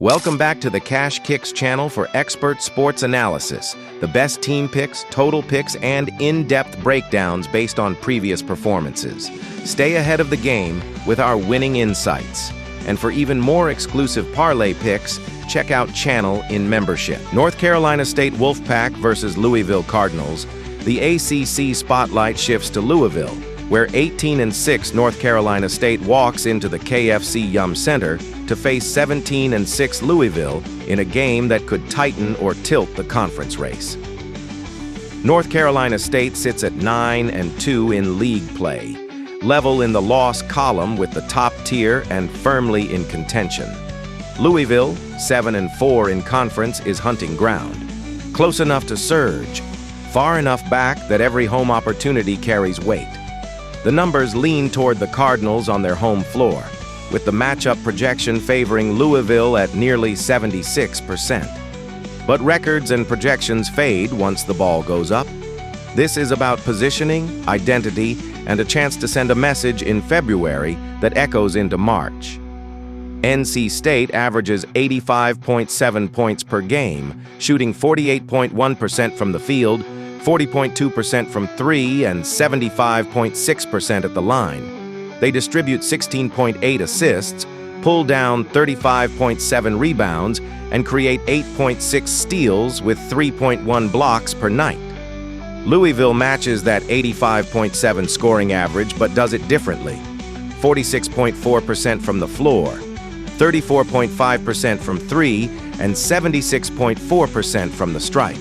Welcome back to the Cash Kicks channel for expert sports analysis, the best team picks, total picks, and in-depth breakdowns based on previous performances. Stay ahead of the game with our winning insights. And for even more exclusive parlay picks, check out Channel in membership. North Carolina State Wolfpack versus Louisville Cardinals. The ACC spotlight shifts to Louisville, where 18-6 North Carolina State walks into the KFC Yum Center to face 17-6 Louisville in a game that could tighten or tilt the conference race. North Carolina State sits at 9-2 in league play, level in the loss column with the top tier and firmly in contention. Louisville, 7-4 in conference, is hunting ground, close enough to surge, far enough back that every home opportunity carries weight. The numbers lean toward the Cardinals on their home floor, with the matchup projection favoring Louisville at nearly 76%. But records and projections fade once the ball goes up. This is about positioning, identity, and a chance to send a message in February that echoes into March. NC State averages 85.7 points per game, shooting 48.1% from the field, 40.2% from three, and 75.6% at the line. They distribute 16.8 assists, pull down 35.7 rebounds, and create 8.6 steals with 3.1 blocks per night. Louisville matches that 85.7 scoring average, but does it differently. 46.4% from the floor, 34.5% from three, and 76.4% from the stripe.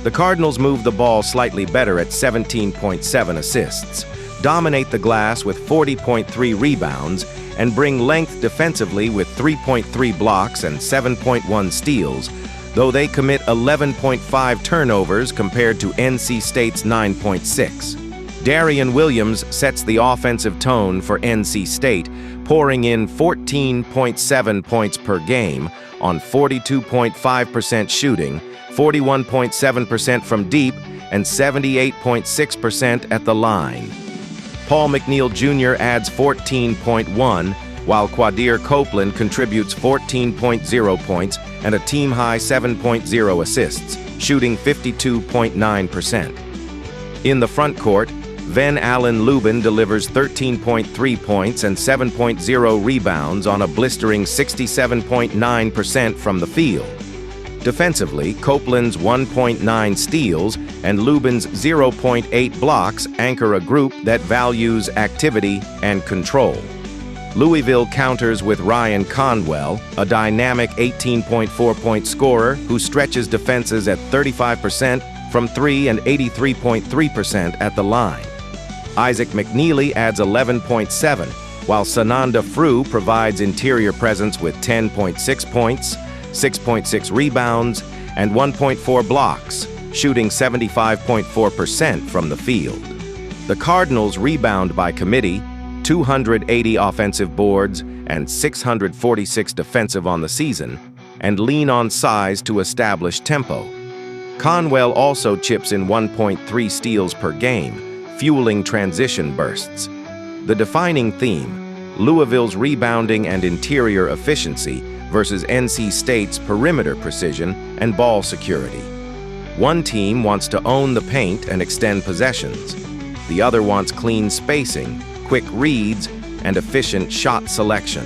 The Cardinals move the ball slightly better at 17.7 assists, dominate the glass with 40.3 rebounds, and bring length defensively with 3.3 blocks and 7.1 steals, though they commit 11.5 turnovers compared to NC State's 9.6. Darian Williams sets the offensive tone for NC State, pouring in 14.7 points per game on 42.5% shooting, 41.7% from deep, and 78.6% at the line. Paul McNeil Jr. adds 14.1, while Quadir Copeland contributes 14.0 points and a team-high 7.0 assists, shooting 52.9%. In the front court, Van Allen Lubin delivers 13.3 points and 7.0 rebounds on a blistering 67.9% from the field. Defensively, Copeland's 1.9 steals and Lubin's 0.8 blocks anchor a group that values activity and control. Louisville counters with Ryan Conwell, a dynamic 18.4-point scorer who stretches defenses at 35% from three and 83.3% at the line. Isaac McNeely adds 11.7, while Sananda Frew provides interior presence with 10.6 points, 6.6 rebounds, and 1.4 blocks, shooting 75.4% from the field. The Cardinals rebound by committee, 280 offensive boards and 646 defensive on the season, and lean on size to establish tempo. Conwell also chips in 1.3 steals per game, fueling transition bursts. The defining theme, Louisville's rebounding and interior efficiency versus NC State's perimeter precision and ball security. One team wants to own the paint and extend possessions. The other wants clean spacing, quick reads, and efficient shot selection.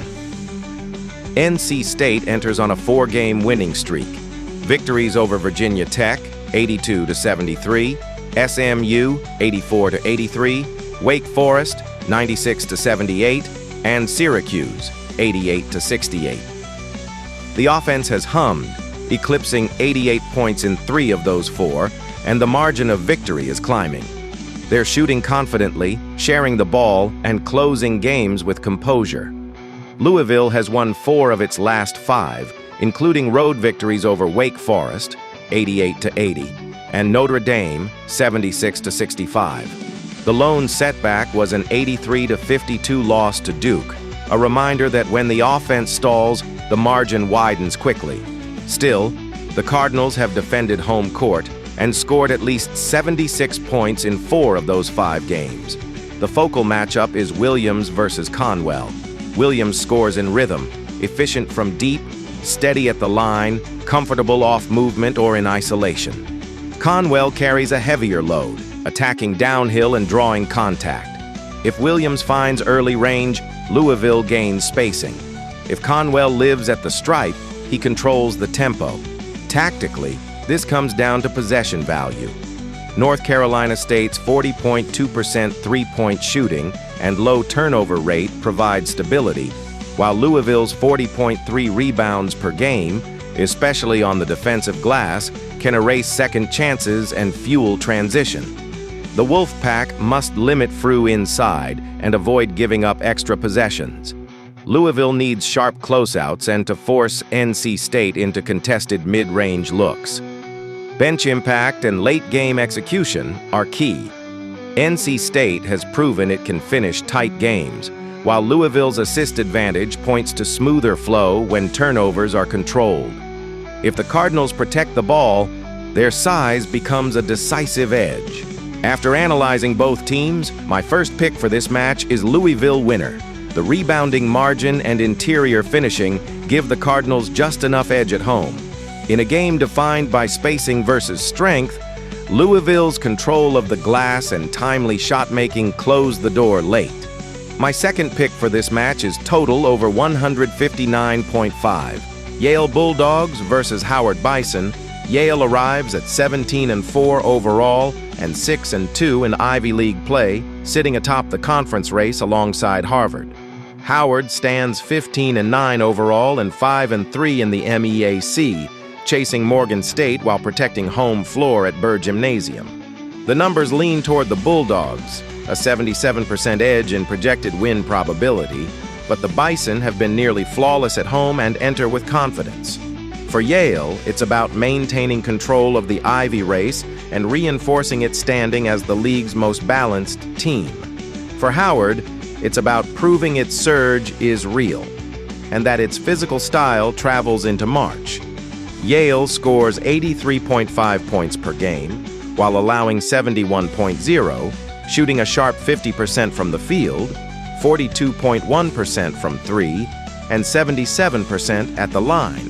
NC State enters on a 4-game winning streak. Victories over Virginia Tech, 82-73, SMU, 84-83, Wake Forest, 96-78, and Syracuse, 88-68. The offense has hummed, eclipsing 88 points in 3 of those 4, and the margin of victory is climbing. They're shooting confidently, sharing the ball, and closing games with composure. Louisville has won 4 of its last 5, including road victories over Wake Forest, 88-80, and Notre Dame, 76-65. The lone setback was an 83-52 loss to Duke, a reminder that when the offense stalls, the margin widens quickly. Still, the Cardinals have defended home court and scored at least 76 points in 4 of those 5 games. The focal matchup is Williams versus Conwell. Williams scores in rhythm, efficient from deep, steady at the line, comfortable off movement or in isolation. Conwell carries a heavier load, attacking downhill and drawing contact. If Williams finds early range, Louisville gains spacing. If Conwell lives at the stripe, he controls the tempo. Tactically, this comes down to possession value. North Carolina State's 40.2% three-point shooting and low turnover rate provide stability, while Louisville's 40.3 rebounds per game, especially on the defensive glass, can erase second chances and fuel transition. The Wolfpack must limit Frew inside and avoid giving up extra possessions. Louisville needs sharp closeouts and to force NC State into contested mid-range looks. Bench impact and late-game execution are key. NC State has proven it can finish tight games, while Louisville's assist advantage points to smoother flow when turnovers are controlled. If the Cardinals protect the ball, their size becomes a decisive edge. After analyzing both teams, my first pick for this match is Louisville winner. The rebounding margin and interior finishing give the Cardinals just enough edge at home. In a game defined by spacing versus strength, Louisville's control of the glass and timely shot-making close the door late. My second pick for this match is total over 159.5. Yale Bulldogs versus Howard Bison. Yale arrives at 17-4 overall and 6-2 in Ivy League play, sitting atop the conference race alongside Harvard. Howard stands 15-9 overall and 5-3 in the MEAC, chasing Morgan State while protecting home floor at Burr Gymnasium. The numbers lean toward the Bulldogs, a 77% edge in projected win probability, but the Bison have been nearly flawless at home and enter with confidence. For Yale, it's about maintaining control of the Ivy race and reinforcing its standing as the league's most balanced team. For Howard, it's about proving its surge is real and that its physical style travels into March. Yale scores 83.5 points per game, while allowing 71.0, shooting a sharp 50% from the field, 42.1% from three, and 77% at the line.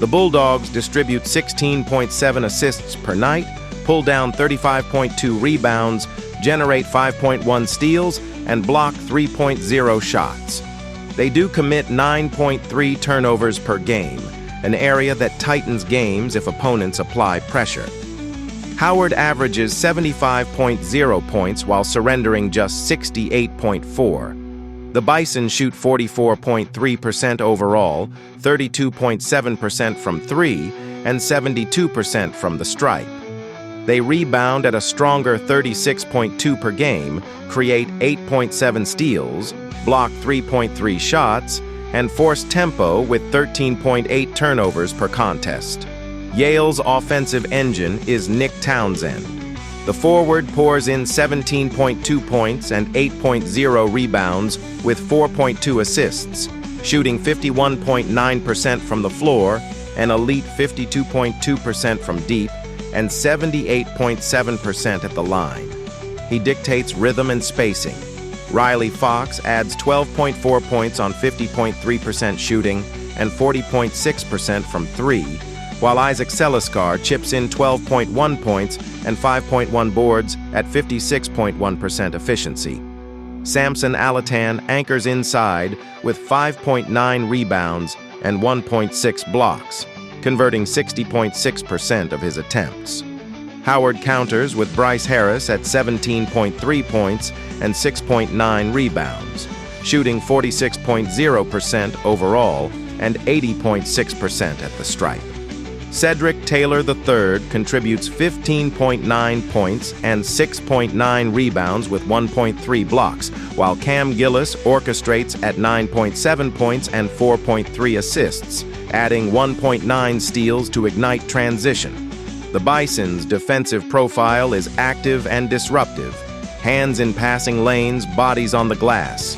The Bulldogs distribute 16.7 assists per night, pull down 35.2 rebounds, generate 5.1 steals, and block 3.0 shots. They do commit 9.3 turnovers per game, an area that tightens games if opponents apply pressure. Howard averages 75.0 points while surrendering just 68.4. The Bison shoot 44.3% overall, 32.7% from three, and 72% from the stripe. They rebound at a stronger 36.2 per game, create 8.7 steals, block 3.3 shots, and force tempo with 13.8 turnovers per contest. Yale's offensive engine is Nick Townsend. The forward pours in 17.2 points and 8.0 rebounds with 4.2 assists, shooting 51.9% from the floor, an elite 52.2% from deep, and 78.7% at the line. He dictates rhythm and spacing. Riley Fox adds 12.4 points on 50.3% shooting and 40.6% from three, while Isaac Seliskar chips in 12.1 points and 5.1 boards at 56.1% efficiency. Samson Alatan anchors inside with 5.9 rebounds and 1.6 blocks, converting 60.6% of his attempts. Howard counters with Bryce Harris at 17.3 points and 6.9 rebounds, shooting 46.0% overall and 80.6% at the stripe. Cedric Taylor III contributes 15.9 points and 6.9 rebounds with 1.3 blocks, while Cam Gillis orchestrates at 9.7 points and 4.3 assists, adding 1.9 steals to ignite transition. The Bison's defensive profile is active and disruptive, hands in passing lanes, bodies on the glass.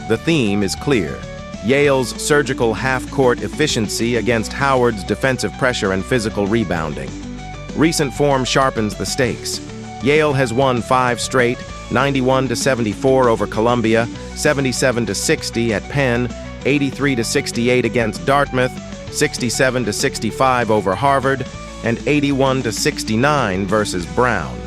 The theme is clear. Yale's surgical half-court efficiency against Howard's defensive pressure and physical rebounding. Recent form sharpens the stakes. Yale has won 5 straight, 91-74 over Columbia, 77-60 at Penn, 83-68 against Dartmouth, 67-65 over Harvard, and 81-69 versus Brown.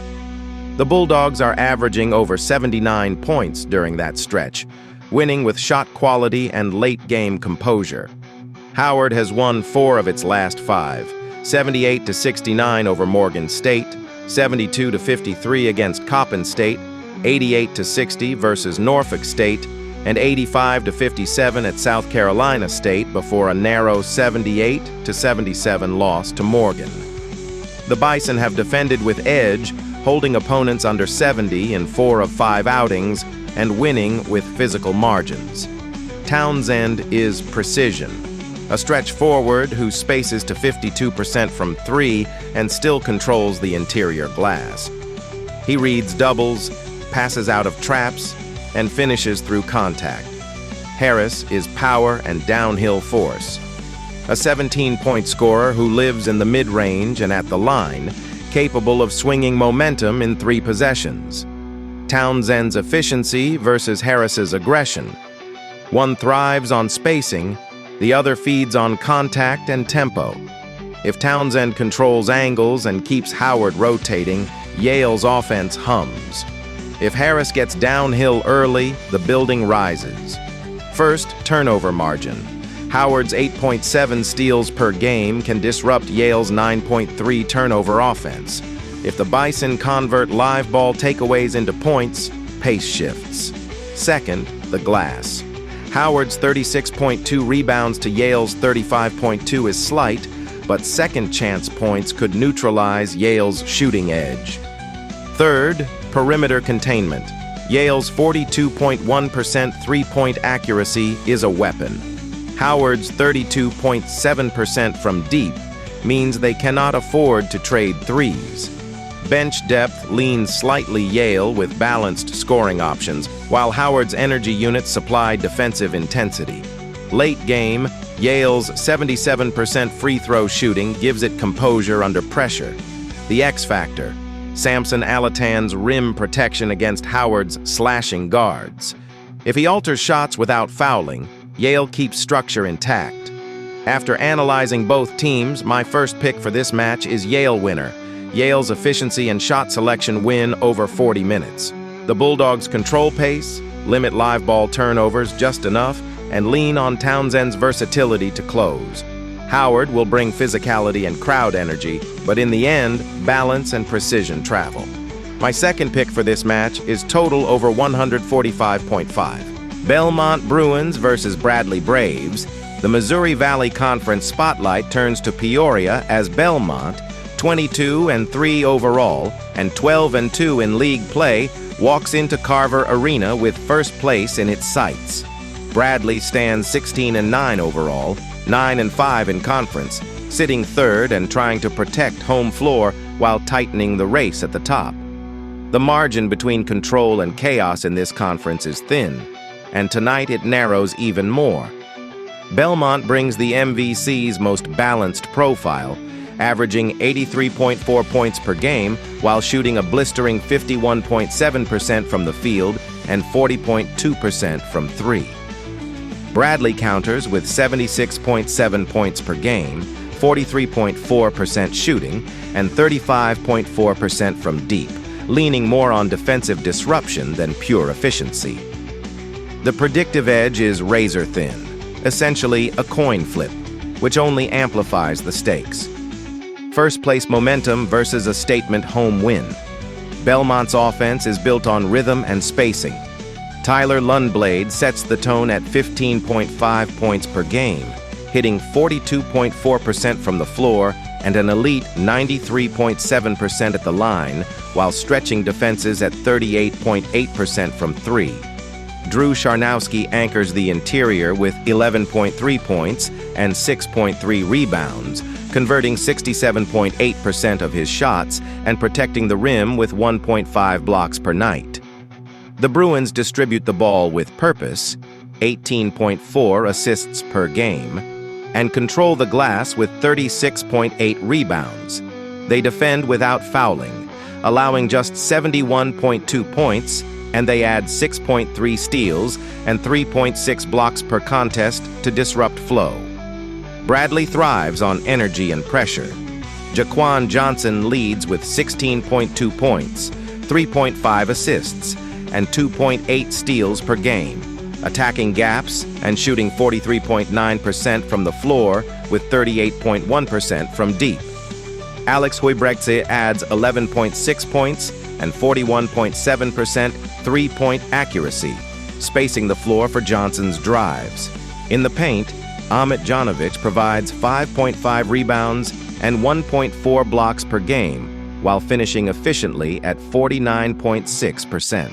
The Bulldogs are averaging over 79 points during that stretch, winning with shot quality and late-game composure. Howard has won 4 of its last 5, 78-69 over Morgan State, 72-53 against Coppin State, 88-60 versus Norfolk State, and 85-57 at South Carolina State before a narrow 78-77 loss to Morgan. The Bison have defended with edge, holding opponents under 70 in 4 of 5 outings and winning with physical margins. Townsend is precision, a stretch forward who spaces to 52% from 3 and still controls the interior glass. He reads doubles, passes out of traps, and finishes through contact. Harris is power and downhill force. A 17-point scorer who lives in the mid-range and at the line, capable of swinging momentum in 3 possessions. Townsend's efficiency versus Harris's aggression. One thrives on spacing, the other feeds on contact and tempo. If Townsend controls angles and keeps Howard rotating, Yale's offense hums. If Harris gets downhill early, the building rises. First, turnover margin. Howard's 8.7 steals per game can disrupt Yale's 9.3 turnover offense. If the Bison convert live ball takeaways into points, pace shifts. Second, the glass. Howard's 36.2 rebounds to Yale's 35.2 is slight, but second chance points could neutralize Yale's shooting edge. Third, perimeter containment. Yale's 42.1% three-point accuracy is a weapon. Howard's 32.7% from deep means they cannot afford to trade threes. Bench depth leans slightly Yale with balanced scoring options, while Howard's energy units supply defensive intensity. Late game, Yale's 77% free throw shooting gives it composure under pressure. The X factor, Samson Alatan's rim protection against Howard's slashing guards. If he alters shots without fouling, Yale keeps structure intact. After analyzing both teams, my first pick for this match is Yale winner. Yale's efficiency and shot selection win over 40 minutes. The Bulldogs control pace, limit live ball turnovers just enough, and lean on Townsend's versatility to close. Howard will bring physicality and crowd energy, but in the end, balance and precision travel. My second pick for this match is total over 145.5. Belmont Bruins versus Bradley Braves. The Missouri Valley Conference spotlight turns to Peoria as Belmont, 22-3 overall and 12-2 in league play, walks into Carver Arena with first place in its sights. Bradley stands 16-9 overall, 9-5 in conference, sitting third and trying to protect home floor while tightening the race at the top. The margin between control and chaos in this conference is thin, and tonight it narrows even more. Belmont brings the MVC's most balanced profile, averaging 83.4 points per game while shooting a blistering 51.7% from the field and 40.2% from 3. Bradley counters with 76.7 points per game, 43.4% shooting, and 35.4% from deep, leaning more on defensive disruption than pure efficiency. The predictive edge is razor thin, essentially a coin flip, which only amplifies the stakes. First place momentum versus a statement home win. Belmont's offense is built on rhythm and spacing. Tyler Lundblade sets the tone at 15.5 points per game, hitting 42.4% from the floor and an elite 93.7% at the line, while stretching defenses at 38.8% from 3. Drew Charnowski anchors the interior with 11.3 points and 6.3 rebounds, converting 67.8% of his shots and protecting the rim with 1.5 blocks per night. The Bruins distribute the ball with purpose, 18.4 assists per game, and control the glass with 36.8 rebounds. They defend without fouling, allowing just 71.2 points, and they add 6.3 steals and 3.6 blocks per contest to disrupt flow. Bradley thrives on energy and pressure. Jaquan Johnson leads with 16.2 points, 3.5 assists, and 2.8 steals per game, attacking gaps and shooting 43.9% from the floor with 38.1% from deep. Alex Huibrechtse adds 11.6 points and 41.7% three-point accuracy, spacing the floor for Johnson's drives. In the paint, Amit Janovic provides 5.5 rebounds and 1.4 blocks per game, while finishing efficiently at 49.6%.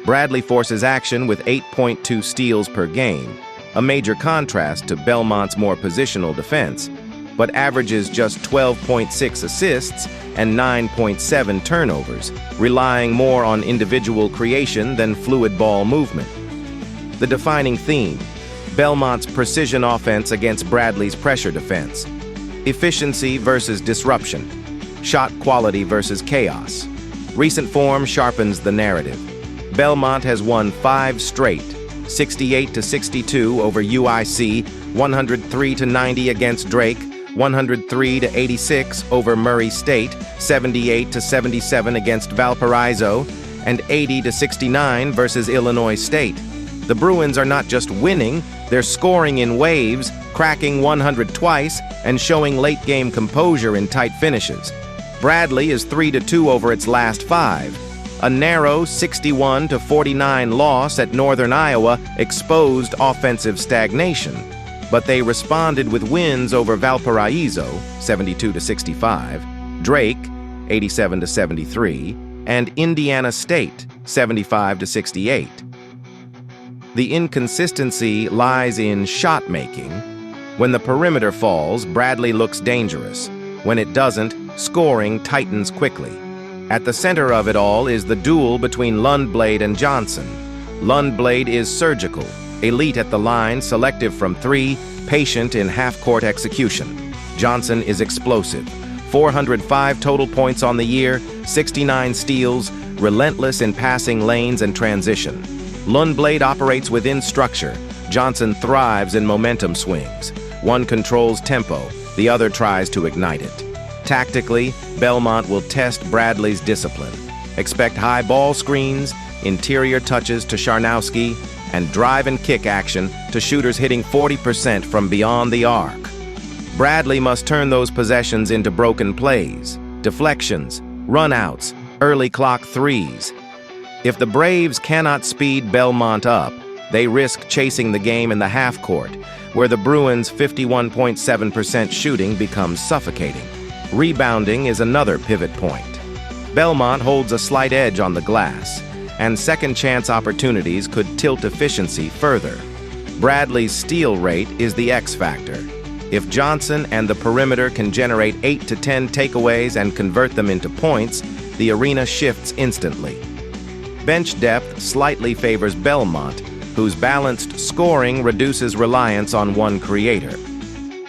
Bradley forces action with 8.2 steals per game, a major contrast to Belmont's more positional defense, but averages just 12.6 assists and 9.7 turnovers, relying more on individual creation than fluid ball movement. The defining theme: Belmont's precision offense against Bradley's pressure defense. Efficiency versus disruption. Shot quality versus chaos. Recent form sharpens the narrative. Belmont has won 5 straight, 68-62 over UIC, 103-90 against Drake, 103-86 over Murray State, 78-77 against Valparaiso, and 80-69 versus Illinois State. The Bruins are not just winning, they're scoring in waves, cracking 100 twice, and showing late-game composure in tight finishes. Bradley is 3-2 over its last 5. A narrow 61-49 loss at Northern Iowa exposed offensive stagnation, but they responded with wins over Valparaiso, 72-65, Drake, 87-73, and Indiana State, 75-68. The inconsistency lies in shot making. When the perimeter falls, Bradley looks dangerous. When it doesn't, scoring tightens quickly. At the center of it all is the duel between Lundblad and Johnson. Lundblad is surgical, elite at the line, selective from 3, patient in half-court execution. Johnson is explosive. 405 total points on the year, 69 steals, relentless in passing lanes and transition. Lundblad operates within structure. Johnson thrives in momentum swings. One controls tempo, the other tries to ignite it. Tactically, Belmont will test Bradley's discipline. Expect high ball screens, interior touches to Charnowski, and drive and kick action to shooters hitting 40% from beyond the arc. Bradley must turn those possessions into broken plays, deflections, runouts, early clock threes. If the Braves cannot speed Belmont up, they risk chasing the game in the half court, where the Bruins' 51.7% shooting becomes suffocating. Rebounding is another pivot point. Belmont holds a slight edge on the glass, and second-chance opportunities could tilt efficiency further. Bradley's steal rate is the X factor. If Johnson and the perimeter can generate 8 to 10 takeaways and convert them into points, the arena shifts instantly. Bench depth slightly favors Belmont, whose balanced scoring reduces reliance on one creator.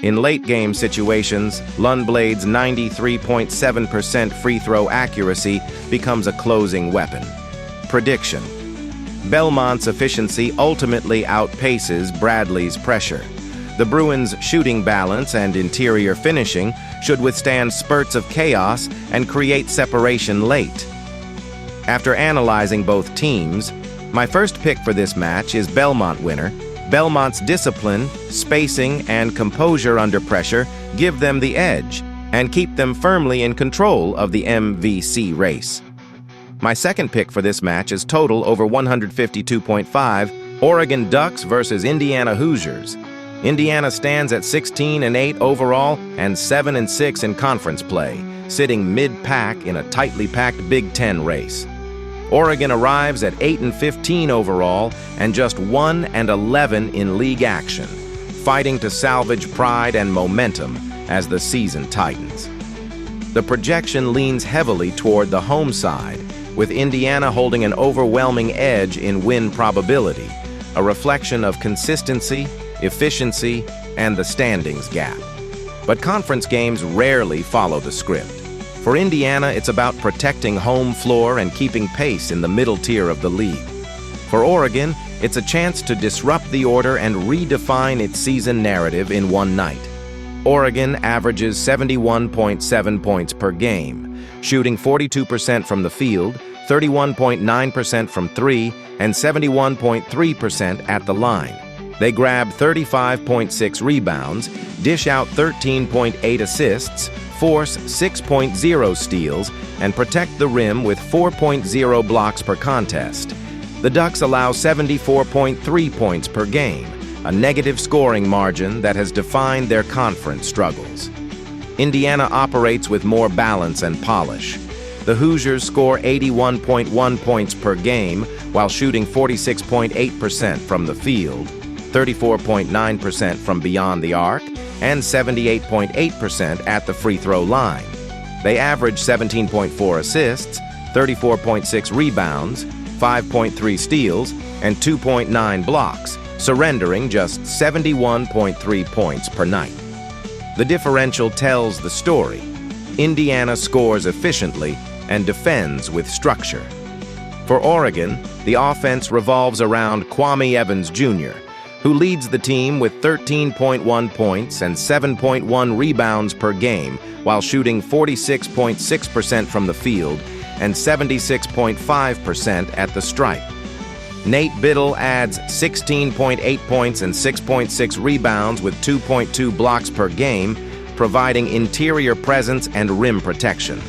In late-game situations, Lundblad's 93.7% free throw accuracy becomes a closing weapon. Prediction: Belmont's efficiency ultimately outpaces Bradley's pressure. The Bruins' shooting balance and interior finishing should withstand spurts of chaos and create separation late. After analyzing both teams, my first pick for this match is Belmont winner. Belmont's discipline, spacing, and composure under pressure give them the edge and keep them firmly in control of the MVC race. My second pick for this match is total over 152.5, Oregon Ducks versus Indiana Hoosiers. Indiana stands at 16-8 overall and 7-6 in conference play, sitting mid-pack in a tightly packed Big Ten race. Oregon arrives at 8-15 overall and just 1-11 in league action, fighting to salvage pride and momentum as the season tightens. The projection leans heavily toward the home side, with Indiana holding an overwhelming edge in win probability, a reflection of consistency, efficiency, and the standings gap. But conference games rarely follow the script. For Indiana, it's about protecting home floor and keeping pace in the middle tier of the league. For Oregon, it's a chance to disrupt the order and redefine its season narrative in one night. Oregon averages 71.7 points per game, shooting 42% from the field, 31.9% from three, and 71.3% at the line. They grab 35.6 rebounds, dish out 13.8 assists, force 6.0 steals, and protect the rim with 4.0 blocks per contest. The Ducks allow 74.3 points per game, a negative scoring margin that has defined their conference struggles. Indiana operates with more balance and polish. The Hoosiers score 81.1 points per game while shooting 46.8% from the field, 34.9% from beyond the arc, and 78.8% at the free throw line. They average 17.4 assists, 34.6 rebounds, 5.3 steals, and 2.9 blocks, surrendering just 71.3 points per night. The differential tells the story. Indiana scores efficiently and defends with structure. For Oregon, the offense revolves around Kwame Evans Jr., who leads the team with 13.1 points and 7.1 rebounds per game while shooting 46.6% from the field and 76.5% at the stripe. Nate Biddle adds 16.8 points and 6.6 rebounds with 2.2 blocks per game, providing interior presence and rim protection.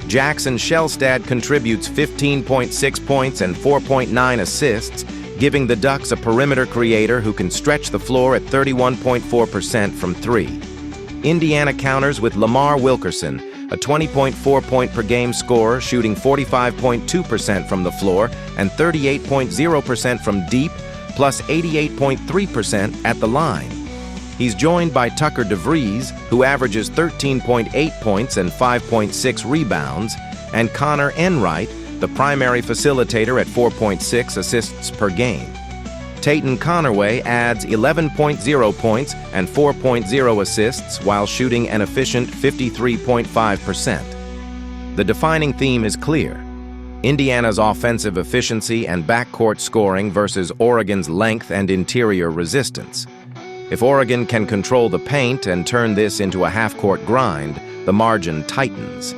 Jackson Shellstad contributes 15.6 points and 4.9 assists, giving the Ducks a perimeter creator who can stretch the floor at 31.4% from three. Indiana counters with Lamar Wilkerson, a 20.4-point-per-game scorer shooting 45.2% from the floor and 38.0% from deep, plus 88.3% at the line. He's joined by Tucker DeVries, who averages 13.8 points and 5.6 rebounds, and Connor Enright, the primary facilitator at 4.6 assists per game. Tayton Conaway adds 11.0 points and 4.0 assists while shooting an efficient 53.5%. The defining theme is clear: Indiana's offensive efficiency and backcourt scoring versus Oregon's length and interior resistance. If Oregon can control the paint and turn this into a half-court grind, the margin tightens.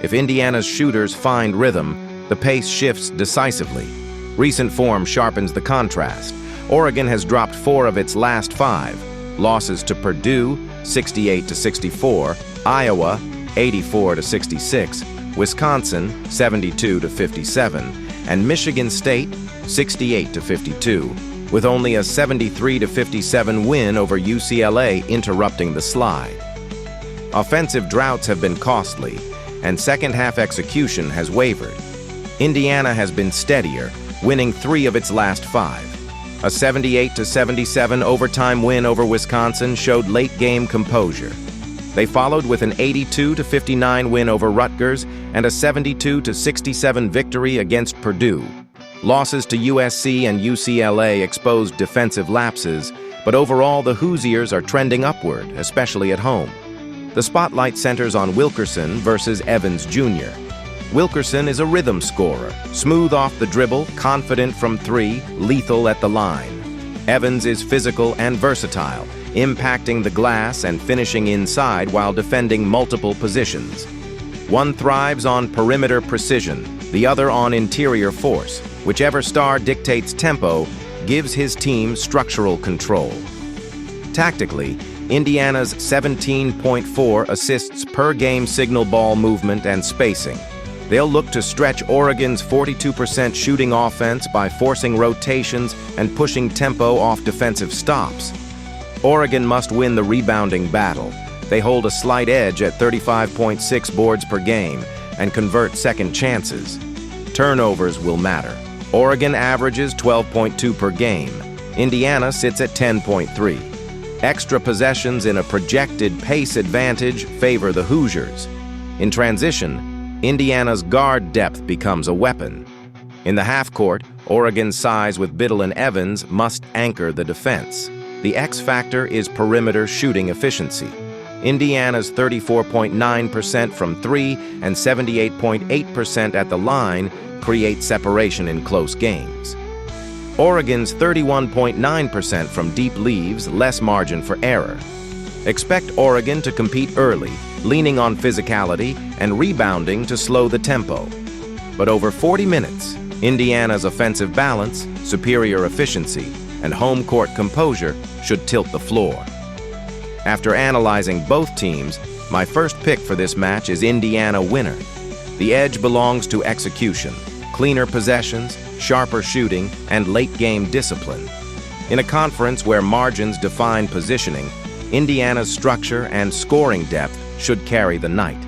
If Indiana's shooters find rhythm, the pace shifts decisively. Recent form sharpens the contrast. Oregon has dropped 4 of its last 5. Losses to Purdue, 68-64, Iowa, 84-66, Wisconsin, 72-57, and Michigan State, 68-52, with only a 73-57 win over UCLA interrupting the slide. Offensive droughts have been costly, and second-half execution has wavered. Indiana has been steadier, winning 3 of its last 5. A 78-77 overtime win over Wisconsin showed late-game composure. They followed with an 82-59 win over Rutgers and a 72-67 victory against Purdue. Losses to USC and UCLA exposed defensive lapses, but overall the Hoosiers are trending upward, especially at home. The spotlight centers on Wilkerson versus Evans Jr. Wilkerson is a rhythm scorer, smooth off the dribble, confident from three, lethal at the line. Evans is physical and versatile, impacting the glass and finishing inside while defending multiple positions. One thrives on perimeter precision, the other on interior force. Whichever star dictates tempo gives his team structural control. Tactically, Indiana's 17.4 assists per game signal ball movement and spacing. They'll look to stretch Oregon's 42% shooting offense by forcing rotations and pushing tempo off defensive stops. Oregon must win the rebounding battle. They hold a slight edge at 35.6 boards per game and convert second chances. Turnovers will matter. Oregon averages 12.2 per game. Indiana sits at 10.3. Extra possessions in a projected pace advantage favor the Hoosiers. In transition, Indiana's guard depth becomes a weapon. In the half-court, Oregon's size with Biddle and Evans must anchor the defense. The X factor is perimeter shooting efficiency. Indiana's 34.9% from three and 78.8% at the line create separation in close games. Oregon's 31.9% from deep leaves less margin for error. Expect Oregon to compete early, leaning on physicality and rebounding to slow the tempo. But over 40 minutes, Indiana's offensive balance, superior efficiency, and home court composure should tilt the floor. After analyzing both teams, my first pick for this match is Indiana winner. The edge belongs to execution, cleaner possessions, sharper shooting, and late-game discipline. In a conference where margins define positioning, Indiana's structure and scoring depth should carry the night.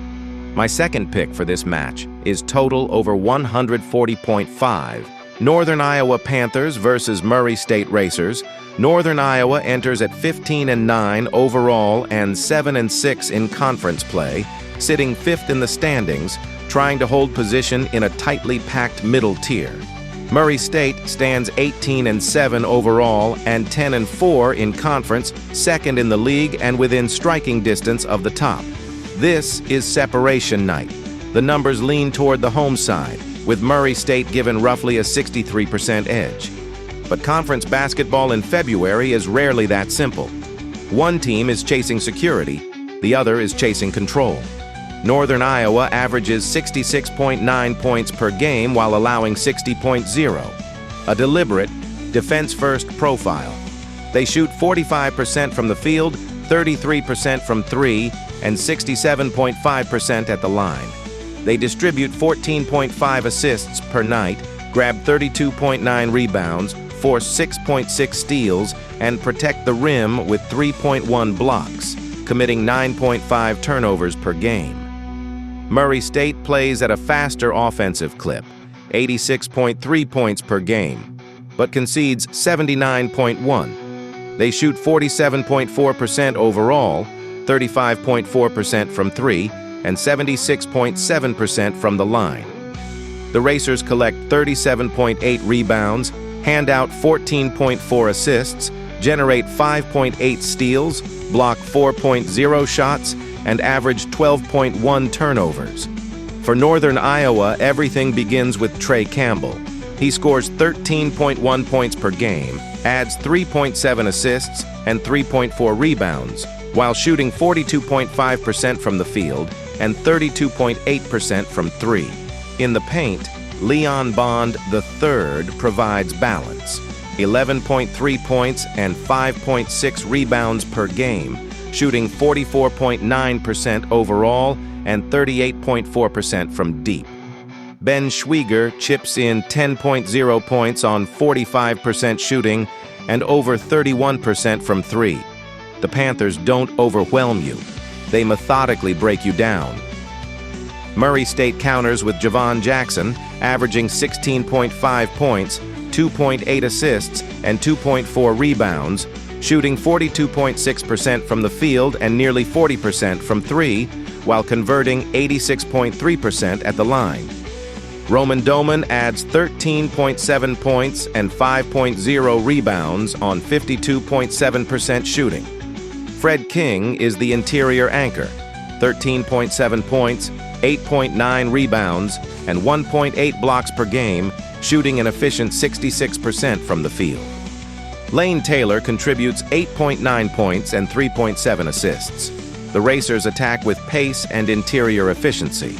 My second pick for this match is total over 140.5. Northern Iowa Panthers versus Murray State Racers. Northern Iowa enters at 15-9 overall and 7-6 in conference play, sitting fifth in the standings, trying to hold position in a tightly packed middle tier. Murray State stands 18-7 overall and 10-4 in conference, second in the league and within striking distance of the top. This is separation night. The numbers lean toward the home side, with Murray State given roughly a 63% edge. But conference basketball in February is rarely that simple. One team is chasing security, the other is chasing control. Northern Iowa averages 66.9 points per game while allowing 60.0. A deliberate, defense-first profile. They shoot 45% from the field, 33% from three, and 67.5% at the line. They distribute 14.5 assists per night, grab 32.9 rebounds, force 6.6 steals, and protect the rim with 3.1 blocks, committing 9.5 turnovers per game. Murray State plays at a faster offensive clip, 86.3 points per game, but concedes 79.1. They shoot 47.4% overall, 35.4% from three, and 76.7% from the line. The Racers collect 37.8 rebounds, hand out 14.4 assists, generate 5.8 steals, block 4.0 shots, and average 12.1 turnovers. For Northern Iowa, everything begins with Trey Campbell. He scores 13.1 points per game, adds 3.7 assists, and 3.4 rebounds, while shooting 42.5% from the field and 32.8% from three. In the paint, Leon Bond III provides balance, 11.3 points and 5.6 rebounds per game, shooting 44.9% overall and 38.4% from deep. Ben Schwieger chips in 10.0 points on 45% shooting and over 31% from three. The Panthers don't overwhelm you. They methodically break you down. Murray State counters with Javon Jackson, averaging 16.5 points, 2.8 assists, and 2.4 rebounds, shooting 42.6% from the field and nearly 40% from three, while converting 86.3% at the line. Roman Doman adds 13.7 points and 5.0 rebounds on 52.7% shooting. Fred King is the interior anchor, 13.7 points, 8.9 rebounds, and 1.8 blocks per game, shooting an efficient 66% from the field. Lane Taylor contributes 8.9 points and 3.7 assists. The Racers attack with pace and interior efficiency.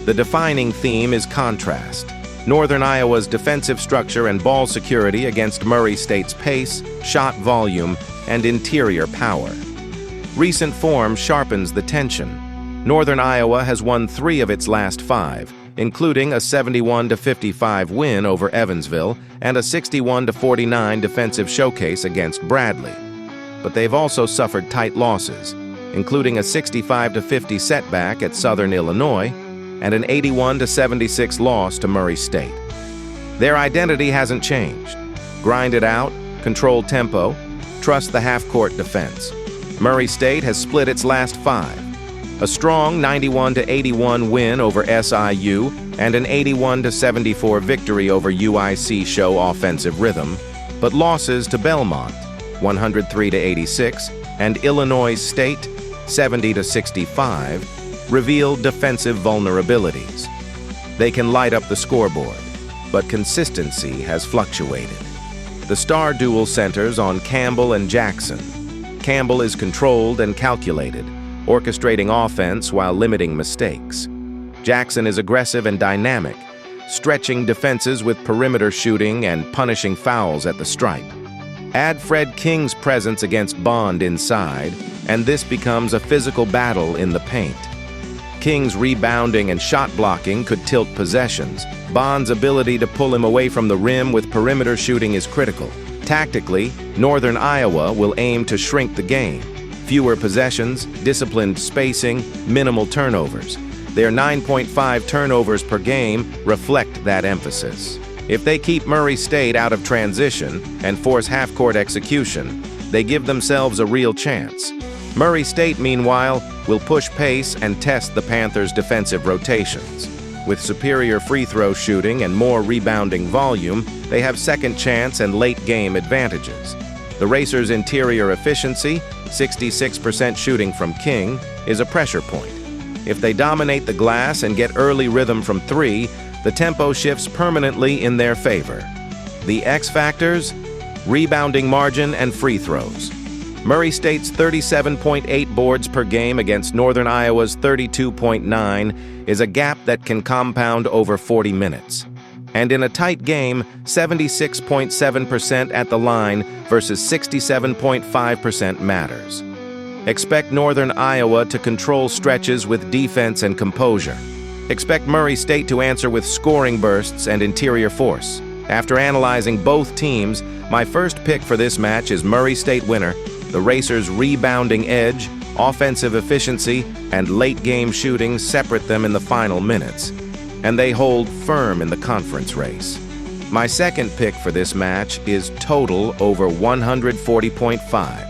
The defining theme is contrast. Northern Iowa's defensive structure and ball security against Murray State's pace, shot volume, and interior power. Recent form sharpens the tension. Northern Iowa has won 3 of its last 5, including a 71-55 win over Evansville and a 61-49 defensive showcase against Bradley. But they've also suffered tight losses, including a 65-50 setback at Southern Illinois and an 81-76 loss to Murray State. Their identity hasn't changed. Grind it out, control tempo, trust the half-court defense. Murray State has split its last 5. A strong 91-81 win over SIU and an 81-74 victory over UIC show offensive rhythm, but losses to Belmont, 103-86, and Illinois State, 70-65, reveal defensive vulnerabilities. They can light up the scoreboard, but consistency has fluctuated. The star duel centers on Campbell and Jackson. Campbell is controlled and calculated, orchestrating offense while limiting mistakes. Jackson is aggressive and dynamic, stretching defenses with perimeter shooting and punishing fouls at the stripe. Add Fred King's presence against Bond inside, and this becomes a physical battle in the paint. King's rebounding and shot blocking could tilt possessions. Bond's ability to pull him away from the rim with perimeter shooting is critical. Tactically, Northern Iowa will aim to shrink the game. Fewer possessions, disciplined spacing, minimal turnovers. Their 9.5 turnovers per game reflect that emphasis. If they keep Murray State out of transition and force half-court execution, they give themselves a real chance. Murray State, meanwhile, will push pace and test the Panthers' defensive rotations. With superior free throw shooting and more rebounding volume, they have second chance and late-game advantages. The Racers' interior efficiency, 66% shooting from King, is a pressure point. If they dominate the glass and get early rhythm from three, the tempo shifts permanently in their favor. The X factors: rebounding margin and free throws. Murray State's 37.8 boards per game against Northern Iowa's 32.9 is a gap that can compound over 40 minutes. And in a tight game, 76.7% at the line versus 67.5% matters. Expect Northern Iowa to control stretches with defense and composure. Expect Murray State to answer with scoring bursts and interior force. After analyzing both teams, my first pick for this match is Murray State winner. The Racers' rebounding edge, offensive efficiency, and late-game shooting separate them in the final minutes, and they hold firm in the conference race. My second pick for this match is total over 140.5.